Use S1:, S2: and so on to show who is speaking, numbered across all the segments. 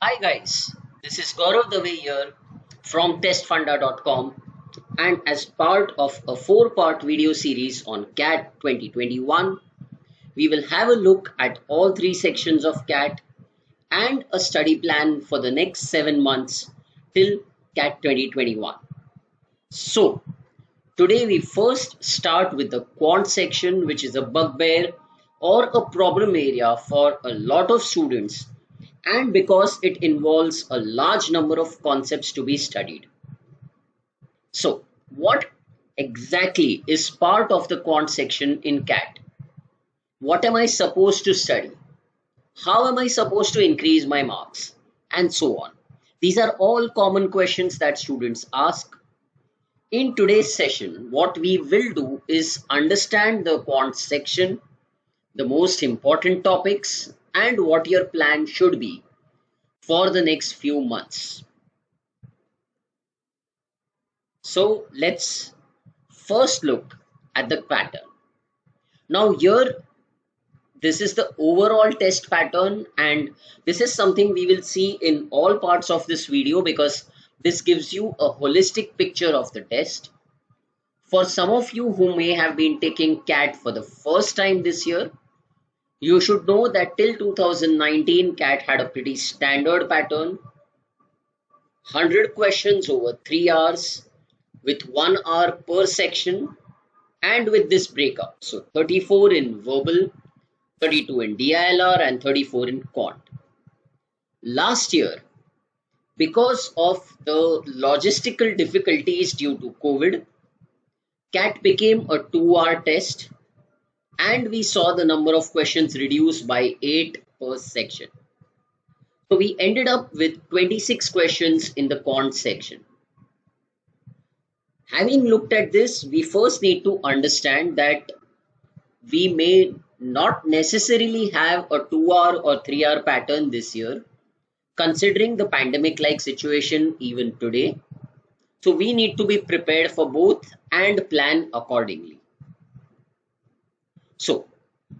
S1: Hi guys, this is Gaurav Dave here from testfunda.com, and as part of a four-part video series on CAT 2021, we will have a look at all three sections of CAT and a study plan for the next 7 months till CAT 2021. So, today we first start with the quant section, which is a bugbear or a problem area for a lot of students, and because it involves a large number of concepts to be studied. So, what exactly is part of the quant section in CAT? What am I supposed to study? How am I supposed to increase my marks? And so on. These are all common questions that students ask. In today's session, what we will do is understand the quant section, the most important topics, and what your plan should be for the next few months. So let's first look at the pattern. Now here, this is the overall test pattern, and this is something we will see in all parts of this video because this gives you a holistic picture of the test. For some of you who may have been taking CAT for the first time this year, you should know that till 2019 CAT had a pretty standard pattern. 100 questions over 3 hours with 1 hour per section and with this breakup. So 34 in verbal, 32 in DILR and 34 in quant. Last year, because of the logistical difficulties due to COVID, CAT became a 2-hour test and we saw the number of questions reduced by 8 per section. So we ended up with 26 questions in the quant section. Having looked at this, we first need to understand that we may not necessarily have a 2-hour or 3-hour pattern this year, considering the pandemic-like situation even today. So we need to be prepared for both and plan accordingly. So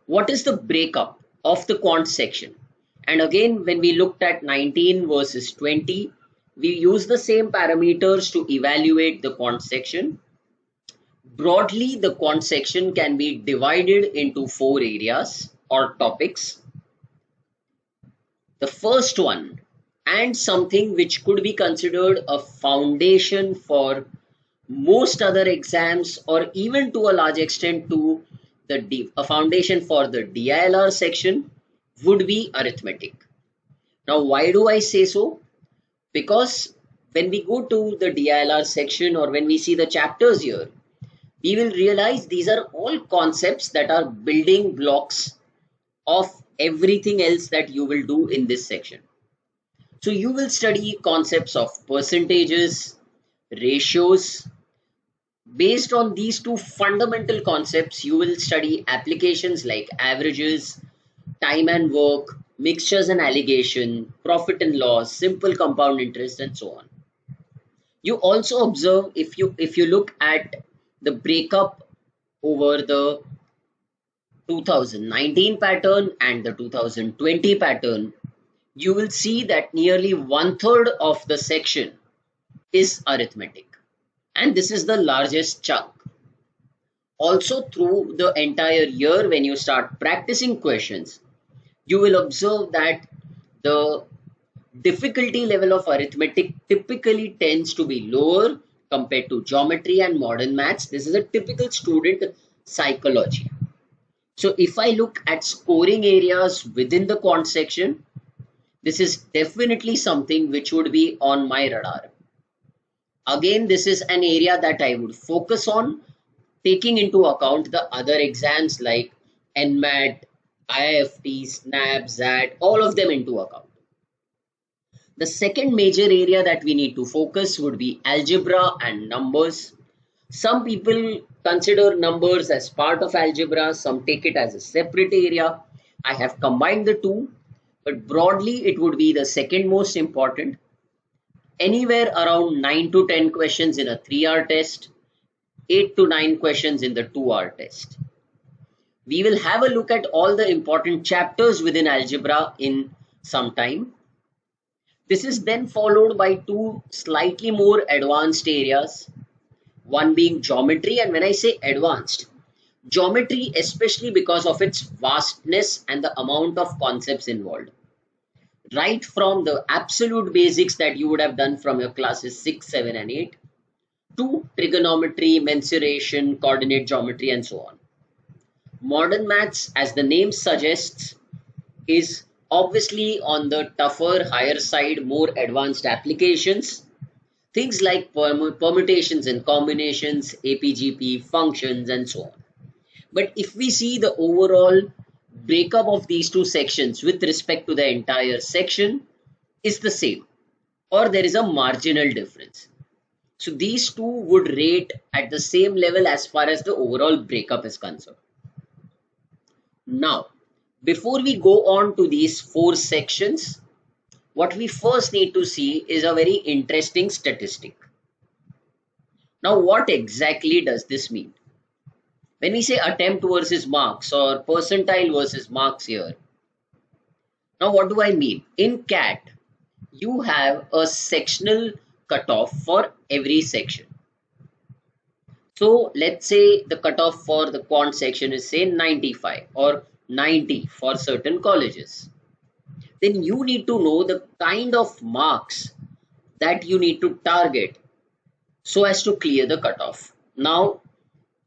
S1: what is the breakup of the quant section? And again, when we looked at 19 versus 20, we use the same parameters to evaluate the quant section. Broadly, the quant section can be divided into 4 areas or topics. The first one, and something which could be considered a foundation for most other exams, or even to a large extent to a foundation for the DILR section, would be arithmetic. Now, why do I say so? Because when we go to the DILR section or when we see the chapters here, we will realize these are all concepts that are building blocks of everything else that you will do in this section. So you will study concepts of percentages, ratios. Based on these two fundamental concepts, you will study applications like averages, time and work, mixtures and alligation, profit and loss, simple compound interest, and so on. You also observe, if you look at the breakup over the 2019 pattern and the 2020 pattern, you will see that nearly 1/3 of the section is arithmetic, and this is the largest chunk. Also, through the entire year, when you start practicing questions, you will observe that the difficulty level of arithmetic typically tends to be lower compared to geometry and modern maths. This is a typical student psychology. So if I look at scoring areas within the quant section, this is definitely something which would be on my radar. Again, this is an area that I would focus on, taking into account the other exams like NMAT, IIFT, SNAP, ZAT, all of them into account. The second major area that we need to focus would be algebra and numbers. Some people consider numbers as part of algebra, some take it as a separate area. I have combined the two, but broadly it would be the second most important. Anywhere around 9 to 10 questions in a 3-hour test, 8 to 9 questions in the 2-hour test. We will have a look at all the important chapters within algebra in some time. This is then followed by two slightly more advanced areas, one being geometry. And when I say advanced, geometry, especially because of its vastness and the amount of concepts involved, right from the absolute basics that you would have done from your classes 6, 7, and 8 to trigonometry, mensuration, coordinate geometry, and so on. Modern maths, as the name suggests, is obviously on the tougher, higher side, more advanced applications. Things like permutations and combinations, APGP, functions, and so on. But if we see the overall breakup of these two sections with respect to the entire section is the same, or there is a marginal difference. So these two would rate at the same level as far as the overall breakup is concerned. Now, before we go on to these four sections, what we first need to see is a very interesting statistic. Now, what exactly does this mean? When we say attempt versus marks or percentile versus marks here, now what do I mean? In CAT, you have a sectional cutoff for every section. So let's say the cutoff for the quant section is say 95 or 90 for certain colleges. Then you need to know the kind of marks that you need to target so as to clear the cutoff. Now,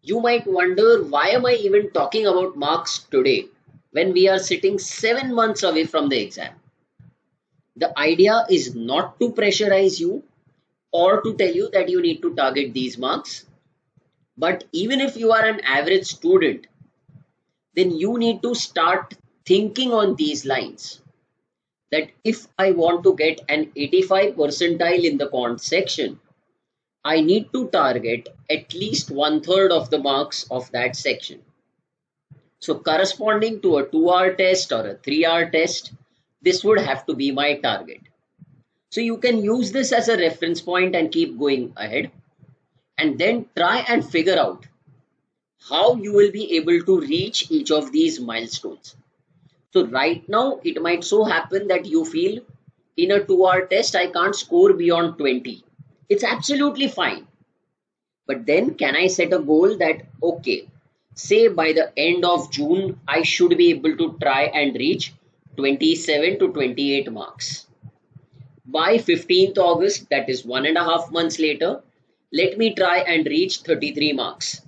S1: you might wonder, why am I even talking about marks today when we are sitting 7 months away from the exam? The idea is not to pressurize you or to tell you that you need to target these marks. But even if you are an average student, then you need to start thinking on these lines. That if I want to get an 85 percentile in the quant section, I need to target at least 1/3 of the marks of that section. So corresponding to a 2-hour test or a 3-hour test, this would have to be my target. So you can use this as a reference point and keep going ahead, and then try and figure out how you will be able to reach each of these milestones. So right now, it might so happen that you feel in a 2-hour test, I can't score beyond 20. It's absolutely fine. But then can I set a goal that, okay, say by the end of June, I should be able to try and reach 27 to 28 marks. By 15th August, that is 1.5 months later, let me try and reach 33 marks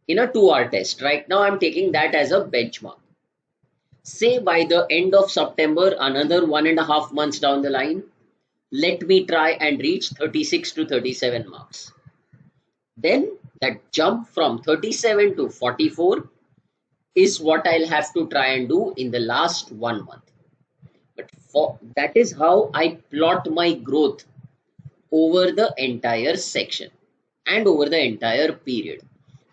S1: in a 2-hour test. Right now, I'm taking that as a benchmark. Say by the end of September, another 1.5 months down the line, let me try and reach 36 to 37 marks. Then that jump from 37 to 44 is what I'll have to try and do in the last 1 month. But that is how I plot my growth over the entire section and over the entire period.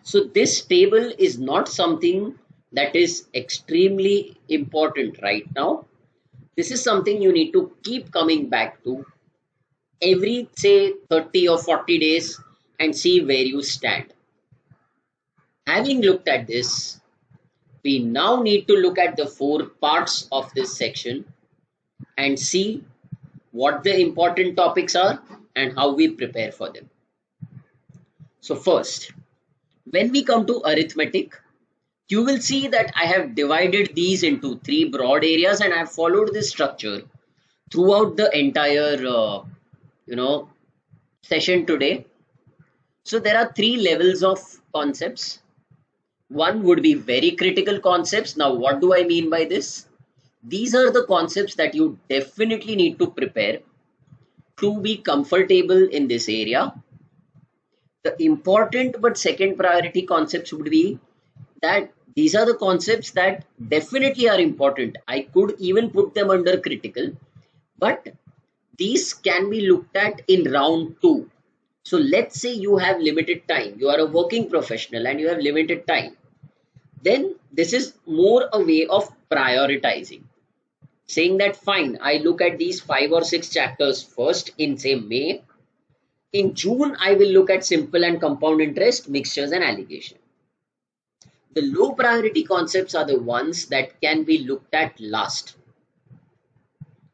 S1: So this table is not something that is extremely important right now. This is something you need to keep coming back to every, say, 30 or 40 days and see where you stand. Having looked at this, we now need to look at the 4 parts of this section and see what the important topics are and how we prepare for them. So first, when we come to arithmetic, you will see that I have divided these into 3 broad areas, and I have followed this structure throughout the entire session today. So there are 3 levels of concepts. One would be very critical concepts. Now, what do I mean by this? These are the concepts that you definitely need to prepare to be comfortable in this area. The important but second priority concepts would be that these are the concepts that definitely are important. I could even put them under critical, but these can be looked at in round 2. So let's say you have limited time, you are a working professional and you have limited time. Then this is more a way of prioritizing. Saying that fine, I look at these 5 or 6 chapters first in say May. In June, I will look at simple and compound interest, mixtures and alligation. The low priority concepts are the ones that can be looked at last.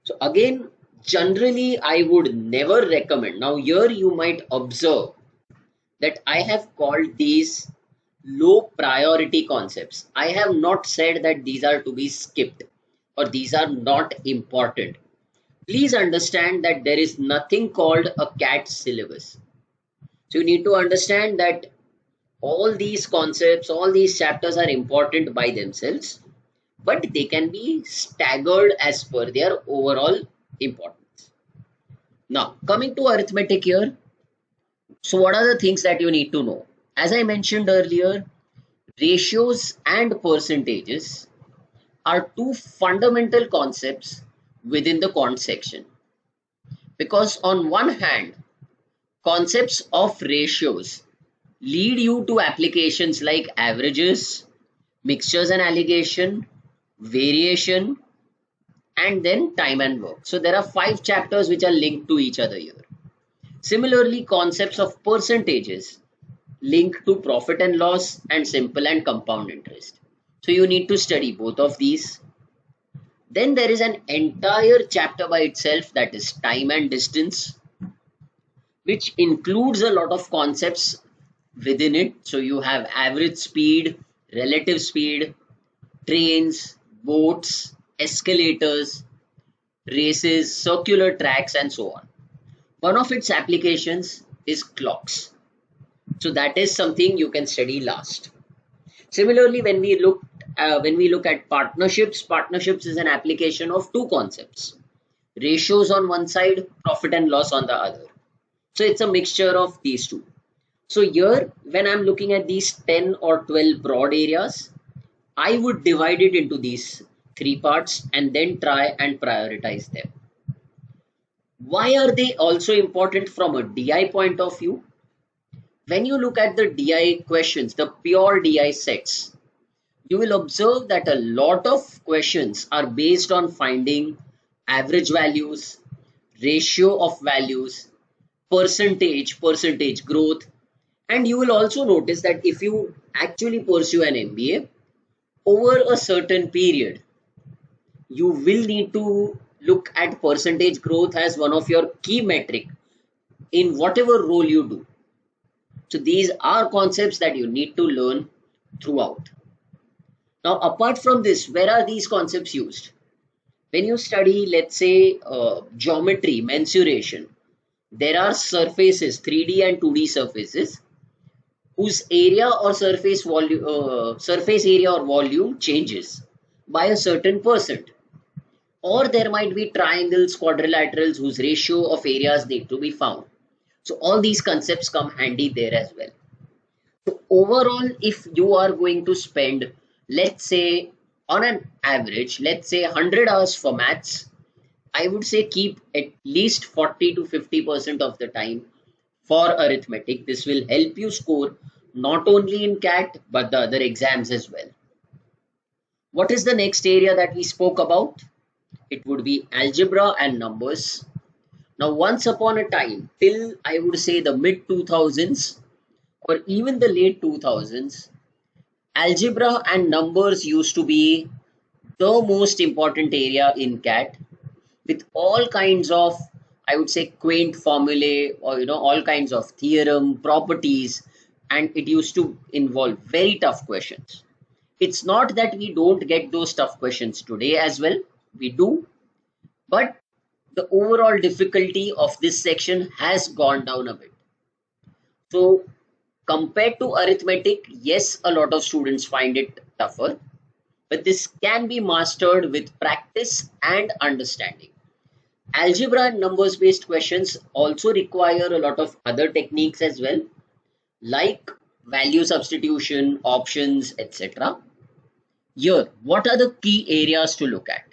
S1: So again, Generally, I would never recommend. Now, here you might observe that I have called these low priority concepts. I have not said that these are to be skipped or these are not important. Please understand that there is nothing called a CAT syllabus. So you need to understand that all these concepts, all these chapters are important by themselves, but they can be staggered as per their overall importance. Now, coming to arithmetic here, so what are the things that you need to know? As I mentioned earlier, ratios and percentages are two fundamental concepts within the quant section. Because on one hand, concepts of ratios lead you to applications like averages, mixtures and alligation, variation, and then time and work. So there are 5 chapters which are linked to each other here. Similarly, concepts of percentages link to profit and loss and simple and compound interest. So you need to study both of these. Then there is an entire chapter by itself, that is time and distance, which includes a lot of concepts within it. So you have average speed, relative speed, trains, boats, escalators, races, circular tracks, and so on. One of its applications is clocks. So that is something you can study last. Similarly, when we look at partnerships, partnerships is an application of two concepts: ratios on one side, profit and loss on the other. So it's a mixture of these two. So here, when I'm looking at these 10 or 12 broad areas, I would divide it into these 3 parts and then try and prioritize them. Why are they also important from a DI point of view? When you look at the DI questions, the pure DI sets, you will observe that a lot of questions are based on finding average values, ratio of values, percentage growth. And you will also notice that if you actually pursue an MBA over a certain period, you will need to look at percentage growth as one of your key metric in whatever role you do. So these are concepts that you need to learn throughout. Now, apart from this, where are these concepts used? When you study, let's say, geometry, mensuration, there are surfaces, 3D and 2D surfaces, whose area or surface area or volume changes by a certain percent. Or there might be triangles, quadrilaterals whose ratio of areas need to be found. So all these concepts come handy there as well. So overall, if you are going to spend, let's say on an average, let's say 100 hours for maths, I would say keep at least 40 to 50% of the time for arithmetic. This will help you score not only in CAT but the other exams as well. What is the next area that we spoke about? It would be algebra and numbers. Now, once upon a time, till I would say the mid 2000s or even the late 2000s, algebra and numbers used to be the most important area in CAT, with all kinds of, I would say, quaint formulae, or all kinds of theorem properties, and it used to involve very tough questions. It's not that we don't get those tough questions today as well, we do, but the overall difficulty of this section has gone down a bit. So compared to arithmetic, yes, a lot of students find it tougher, but this can be mastered with practice and understanding. Algebra and numbers based questions also require a lot of other techniques as well, like value substitution, options, etc. Here, what are the key areas to look at?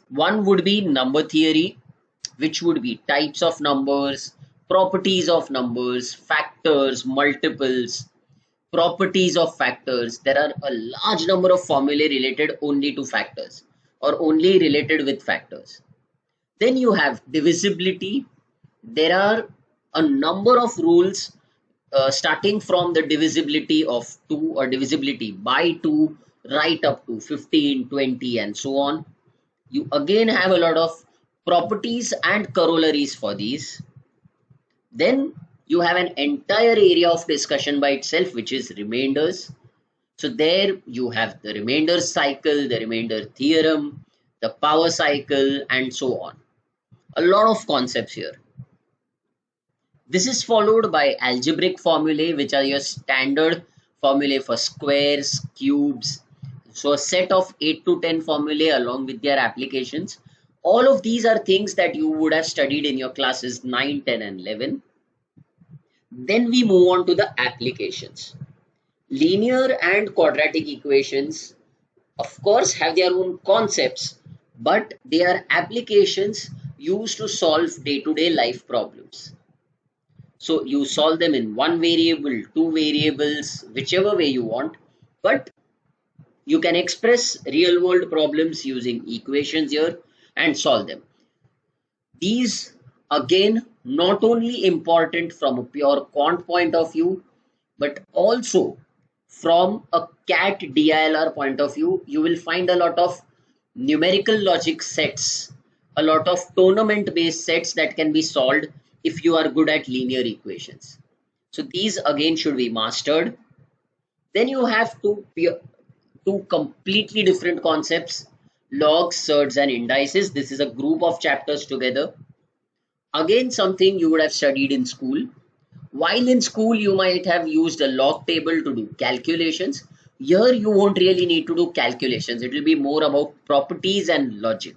S1: One would be number theory, which would be types of numbers, properties of numbers, factors, multiples, properties of factors. There are a large number of formulae related only to factors or only related with factors. Then you have divisibility. There are a number of rules starting from the divisibility of 2 or divisibility by 2 right up to 15, 20 and so on. You again have a lot of properties and corollaries for these. Then you have an entire area of discussion by itself, which is remainders. So there you have the remainder cycle, the remainder theorem, the power cycle, and so on. A lot of concepts here. This is followed by algebraic formulae, which are your standard formulae for squares, cubes. So a set of 8 to 10 formulae along with their applications. All of these are things that you would have studied in your classes 9, 10, and 11. Then we move on to the applications. Linear and quadratic equations, of course, have their own concepts, but they are applications used to solve day-to-day life problems. So you solve them in one variable, two variables, whichever way you want, but you can express real world problems using equations here and solve them. These again, not only important from a pure quant point of view, but also from a CAT DILR point of view. You will find a lot of numerical logic sets, a lot of tournament based sets that can be solved if you are good at linear equations. So these again should be mastered. Then you have two completely different concepts, logs, surds, and indices. This is a group of chapters together. Again, something you would have studied in school. While in school, you might have used a log table to do calculations. Here, you won't really need to do calculations. It will be more about properties and logic.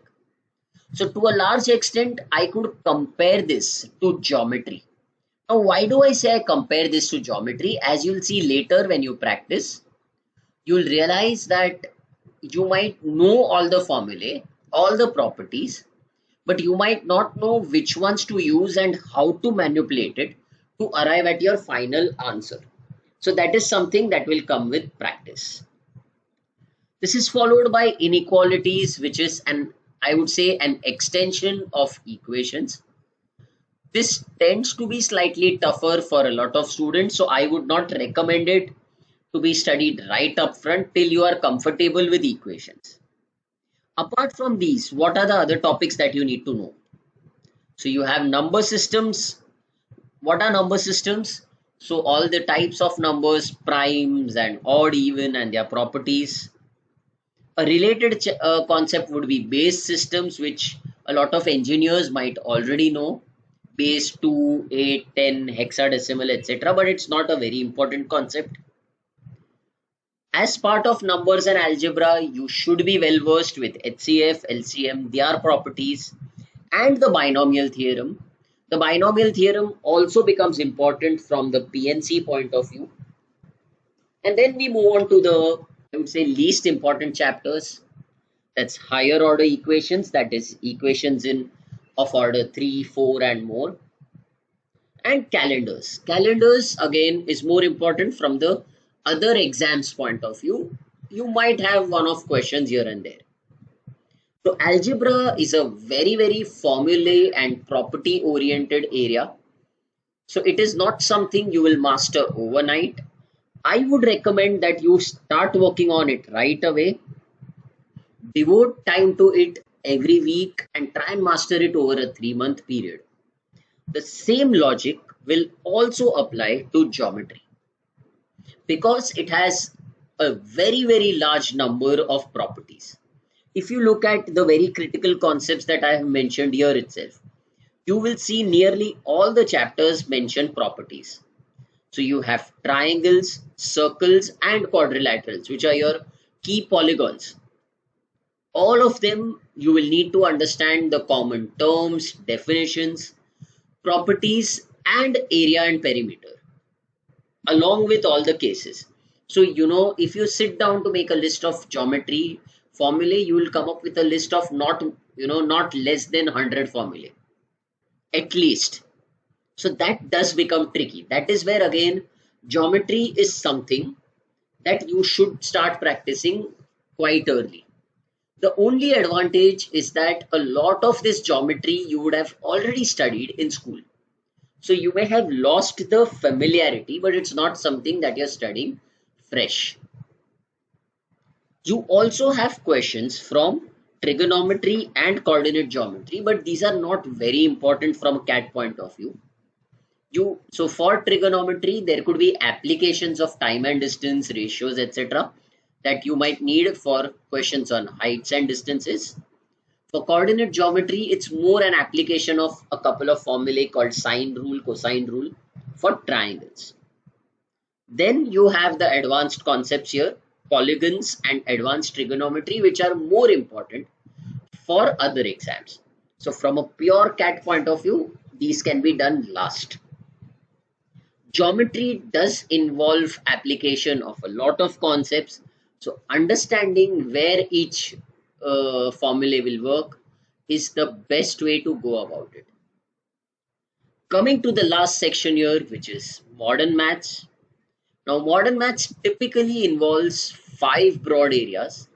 S1: So to a large extent, I could compare this to geometry. Now, why do I say I compare this to geometry? As you'll see later when you practice, you'll realize that you might know all the formulae, all the properties, but you might not know which ones to use and how to manipulate it to arrive at your final answer. So that is something that will come with practice. This is followed by inequalities, which is I would say an extension of equations. This tends to be slightly tougher for a lot of students, so I would not recommend it to be studied right up front till you are comfortable with equations. Apart from these, what are the other topics that you need to know? So you have number systems. What are number systems? So all the types of numbers, primes and odd, even, and their properties. A related concept would be base systems, which a lot of engineers might already know. Base 2, 8, 10, hexadecimal, etc. But it's not a very important concept. As part of numbers and algebra, you should be well versed with HCF, LCM, their properties, and the binomial theorem. The binomial theorem also becomes important from the PNC point of view. And then we move on to the, I would say, least important chapters. That's higher order equations, that is equations of order 3, 4 and more. And calendars. Calendars again is more important from the other exams point of view. You might have one-off questions here and there. So algebra is a very formulae and property oriented area. So it is not something you will master overnight. I would recommend that you start working on it right away. Devote time to it every week and try and master it over a 3-month period. The same logic will also apply to geometry, because it has a very large number of properties. If you look at the very critical concepts that I have mentioned here itself, you will see nearly all the chapters mention properties. So you have triangles, circles and quadrilaterals, which are your key polygons. All of them you will need to understand the common terms, definitions, properties and area and perimeter, along with all the cases. So, if you sit down to make a list of geometry formulae, you will come up with a list of not less than 100 formulae, at least. So that does become tricky. That is where again, geometry is something that you should start practicing quite early. The only advantage is that a lot of this geometry you would have already studied in school. So you may have lost the familiarity, but it's not something that you're studying fresh. You also have questions from trigonometry and coordinate geometry, but these are not very important from a CAT point of view. So for trigonometry, there could be applications of time and distance, ratios, etc. that you might need for questions on heights and distances. For coordinate geometry, it's more an application of a couple of formulae called sine rule, cosine rule for triangles. Then you have the advanced concepts here, polygons and advanced trigonometry, which are more important for other exams. So from a pure CAT point of view, these can be done last. Geometry does involve application of a lot of concepts. So understanding where each formula will work is the best way to go about it. Coming to the last section here, which is modern maths. Now, modern maths typically involves 5 broad areas.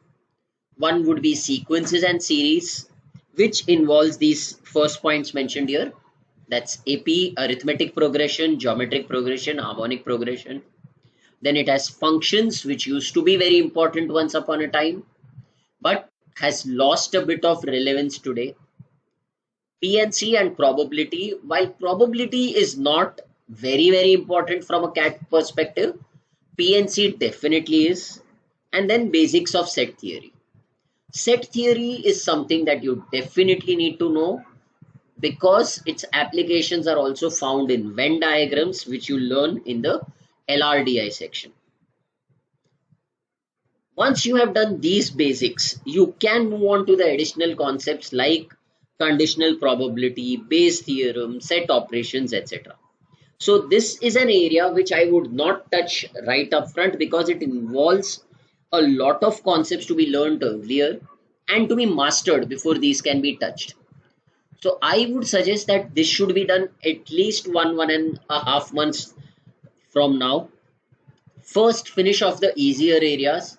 S1: One would be sequences and series, which involves these first points mentioned here. That's AP, arithmetic progression, geometric progression, harmonic progression. Then it has functions, which used to be very important once upon a time, but has lost a bit of relevance today. PNC and probability. While probability is not very important from a CAT perspective, PNC definitely is. And then basics of set theory. Set theory is something that you definitely need to know because its applications are also found in Venn diagrams, which you learn in the LRDI section. Once you have done these basics, you can move on to the additional concepts like conditional probability, Bayes theorem, set operations, etc. So this is an area which I would not touch right up front because it involves a lot of concepts to be learned earlier and to be mastered before these can be touched. So I would suggest that this should be done at least 1.5 months from now. First, finish off the easier areas,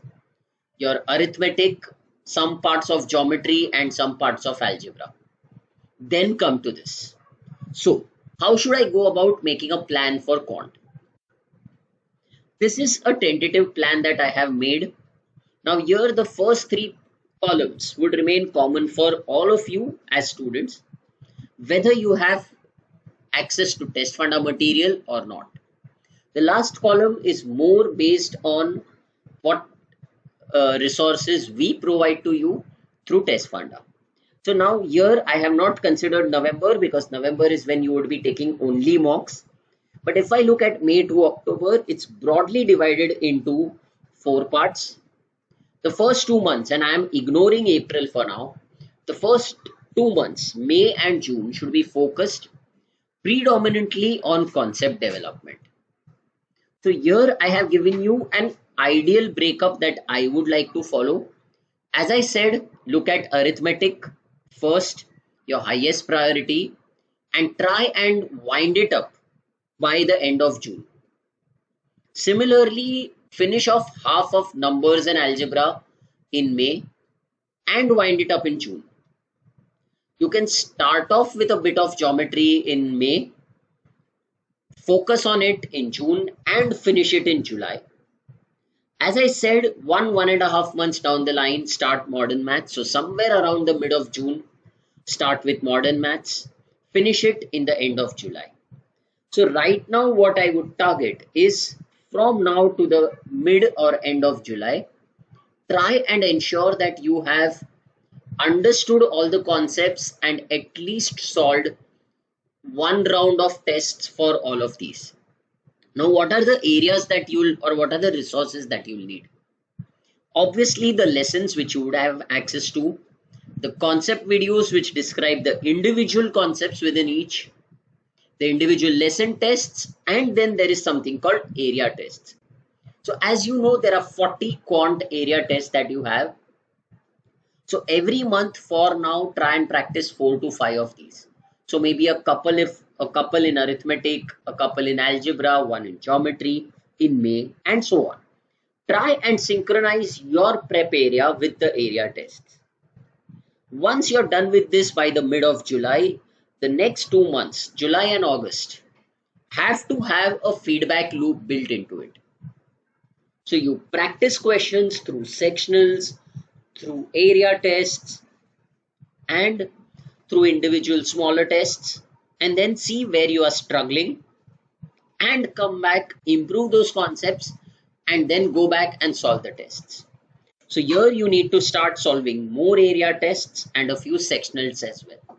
S1: your arithmetic, some parts of geometry and some parts of algebra. Then come to this. So how should I go about making a plan for quant? This is a tentative plan that I have made. Now here the first 3 columns would remain common for all of you as students, whether you have access to test funda material or not. The last column is more based on what resources we provide to you through test funda. So now here I have not considered November because November is when you would be taking only mocks. But if I look at May to October, it's broadly divided into 4 parts. The first 2 months, and I am ignoring April for now, the first 2 months, May and June, should be focused predominantly on concept development. So here I have given you an ideal breakup that I would like to follow. As I said, look at arithmetic first, your highest priority, and try and wind it up by the end of June. Similarly, finish off half of numbers and algebra in May and wind it up in June. You can start off with a bit of geometry in May, focus on it in June and finish it in July. As I said, 1.5 months down the line, start modern maths. So somewhere around the mid of June, start with modern maths, finish it in the end of July. So right now, what I would target is from now to the mid or end of July, try and ensure that you have understood all the concepts and at least solved 1 round of tests for all of these. Now, what are the areas that you'll, or what are the resources that you'll need? Obviously, the lessons which you would have access to, the concept videos which describe the individual concepts within each, the individual lesson tests, and then there is something called area tests. So as you know, there are 40 quant area tests that you have. So every month for now, try and practice 4 to 5 of these. So maybe a couple in arithmetic, a couple in algebra, 1 in geometry in May, and so on. Try and synchronize your prep area with the area tests. Once you're done with this by the mid of July, the next 2 months, July and August, have to have a feedback loop built into it. So you practice questions through sectionals, through area tests, and through individual smaller tests, and then see where you are struggling and come back, improve those concepts, and then go back and solve the tests. So here you need to start solving more area tests and a few sectionals as well.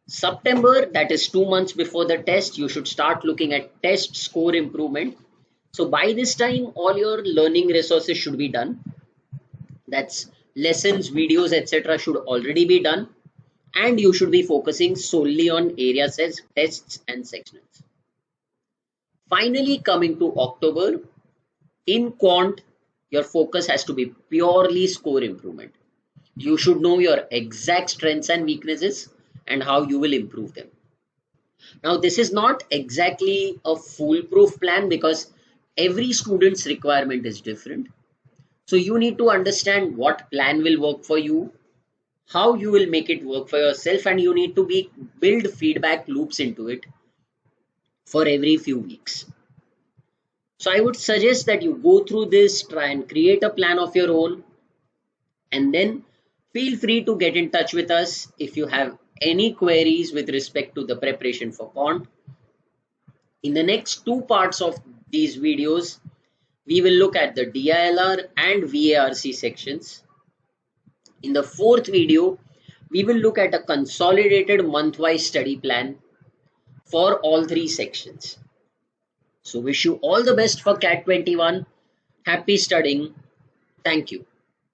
S1: September, that is 2 months before the test, you should start looking at test score improvement. So by this time, all your learning resources should be done. That's lessons, videos, etc. should already be done. And you should be focusing solely on area sets, tests and sectionals. Finally, coming to October, in quant, your focus has to be purely score improvement. You should know your exact strengths and weaknesses and how you will improve them. Now, this is not exactly a foolproof plan because every student's requirement is different. So you need to understand what plan will work for you, how you will make it work for yourself, and you need to build feedback loops into it for every few weeks. So I would suggest that you go through this, try and create a plan of your own, and then feel free to get in touch with us if you have any queries with respect to the preparation for quant. In the next two parts of these videos, we will look at the DILR and VARC sections. In the fourth video, we will look at a consolidated month-wise study plan for all three sections. So wish you all the best for CAT 21. Happy studying. Thank you.